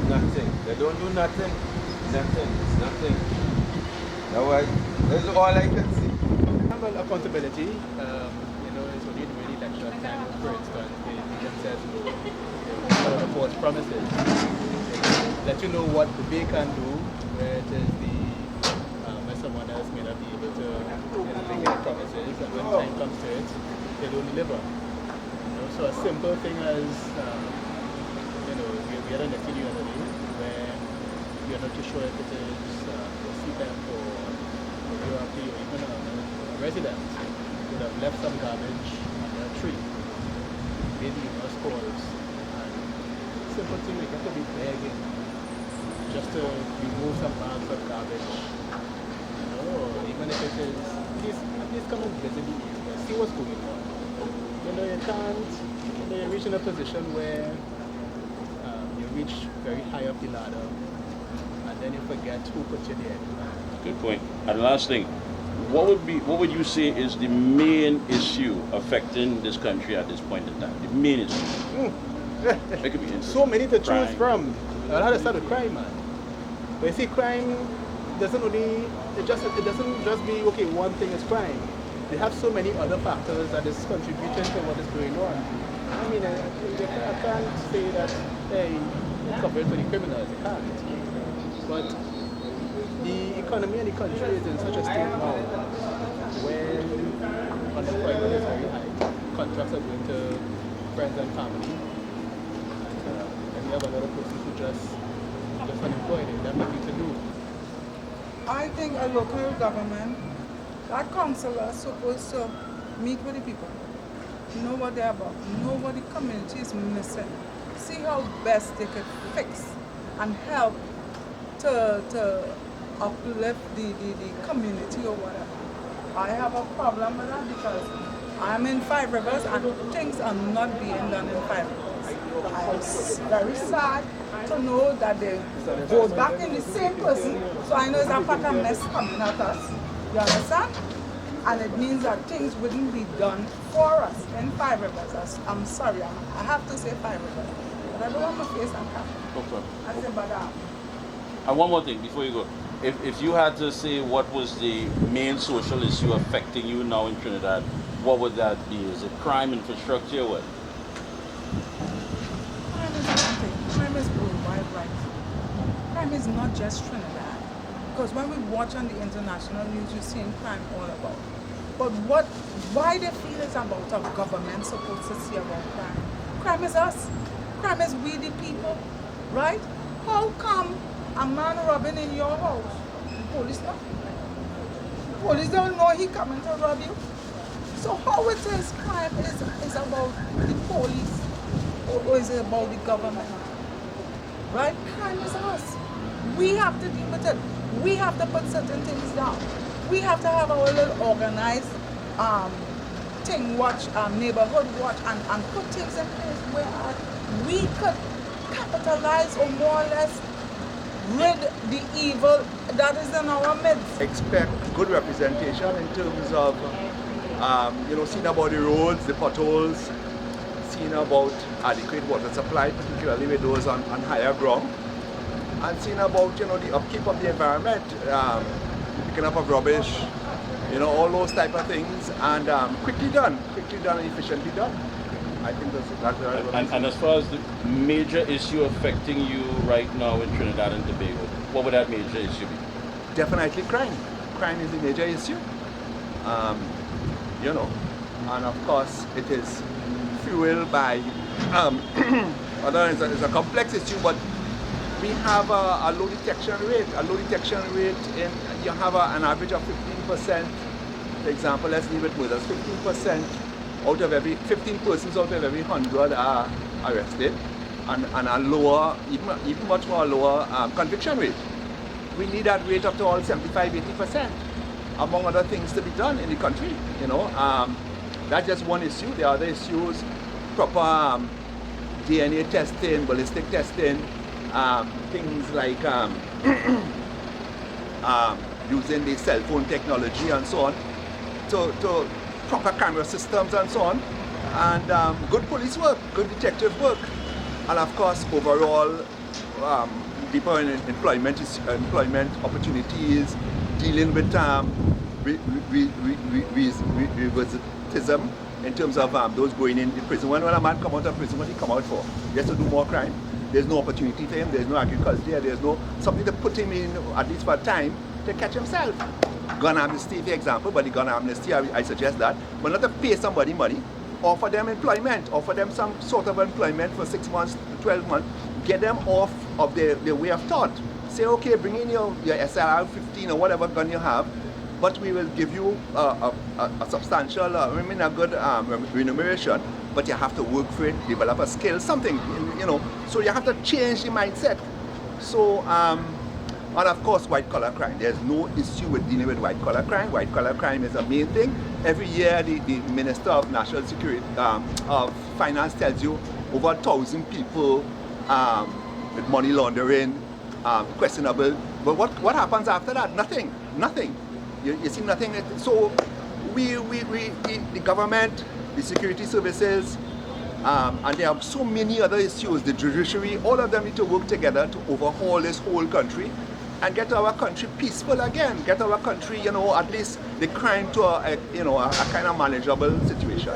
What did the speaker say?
Nothing. They don't do nothing. Nothing. Now that's all I can see. Well, accountability, it's only during election time, for instance, they says false promises. Let you know what they can do, where it is when someone else may not be able to make any promises, and when time comes to it, they don't deliver. So a simple thing as, we had an interview the other day where we are not too sure if it is a CPEP or URP or even a resident would have left some garbage under a tree, maybe numerous calls, and simple thing like that to be begging just to remove some bags of garbage, or even if it is, please come and visit the area, see what's going on. You can't, you reach in a position where you reach very high up the ladder and then you forget who put you there. Good point. And last thing, what would you say is the main issue affecting this country at this point in time? The main issue. It could be so many to crime. choose from. I'll have to start with crime, man. But you see, crime doesn't only, it doesn't just be, okay, one thing is crime. They have so many other factors that is contributing to what is going on. I mean, I can't say that, hey, it's compared to the criminals, I can't. But the economy and the country is in such a state now when unemployment is very high. Contracts are going to friends and family. And we have a lot of persons who just unemployed and they have nothing to do. I think a local government, that councillor is supposed to meet with the people, know what they're about, know what the community is missing, see how best they could fix and help to uplift the community or whatever. I have a problem with that because I'm in Five Rivers and things are not being done in Five Rivers. I'm very sad to know that they go back in the same person, so I know it's a pack of mess coming at us. You understand? And it means that things wouldn't be done for us in Five Rivers. I'm sorry, I have to say Five Rivers. But I don't want my face and cap. Okay. I say, but And one more thing before you go. If you had to say what was the main social issue affecting you now in Trinidad, what would that be? Is it crime, infrastructure, what? crime is nothing. Crime is worldwide right. Crime is not just Trinidad. Because when we watch on the international news, you're seeing crime all about. But why they feel it's about a government supposed to see about crime? Crime is us. Crime is we the people, right? How come a man robbing in your house? The police know. The police don't know he coming to rob you. So how it is crime is about the police or is it about the government? Right? Crime is us. We have to deal with it. We have to put certain things down. We have to have our little organized neighborhood watch and put things in place where we could capitalize or more or less rid the evil that is in our midst. Expect good representation in terms of, seeing about the roads, the potholes, seeing about adequate water supply, particularly with those on higher ground, and seeing about, the upkeep of the environment, picking up of rubbish, all those type of things, and quickly done and efficiently done. I think that's right. And as far as the major issue affecting you right now in Trinidad and Tobago, what would that major issue be? Definitely crime. Crime is the major issue. And of course it is fueled by, although it's a complex issue, but we have a low detection rate. You have an average of 15%. For example, let's leave it with us. 15% out of every 15 persons out of every 100 are arrested, and a lower, even much more lower conviction rate. We need that rate up to all 75-80%, among other things to be done in the country. That's just one issue. The other issues, proper DNA testing, ballistic testing, things like using the cell phone technology and so on, to proper camera systems and so on, and good police work, good detective work, and of course overall deeper in employment opportunities, dealing with recidivism in terms of those going in prison. When a man come out of prison, what he come out for? He has to do more crime. There's no opportunity for him. There's no agriculture there. There's no something to put him in, at least for a time, to catch himself. Gun amnesty, for example, but the gun amnesty, I suggest that, but not to pay somebody money, offer them employment, offer them some sort of employment for 6 months, 12 months, get them off of their way of thought. Say, okay, bring in your SLR 15 or whatever gun you have, but we will give you a substantial, a good remuneration, but you have to work for it, develop a skill, something, you know. So you have to change the mindset. So, and of course, white-collar crime. There's no issue with dealing with white-collar crime. White-collar crime is a main thing. Every year, the Minister of National Security, of Finance tells you over 1,000 people with money laundering, questionable. But what happens after that? Nothing. Nothing. You see nothing. So the government, the security services, and there are so many other issues, the judiciary, all of them need to work together to overhaul this whole country and get our country peaceful again, get our country, you know, at least the crime to a kind of manageable situation.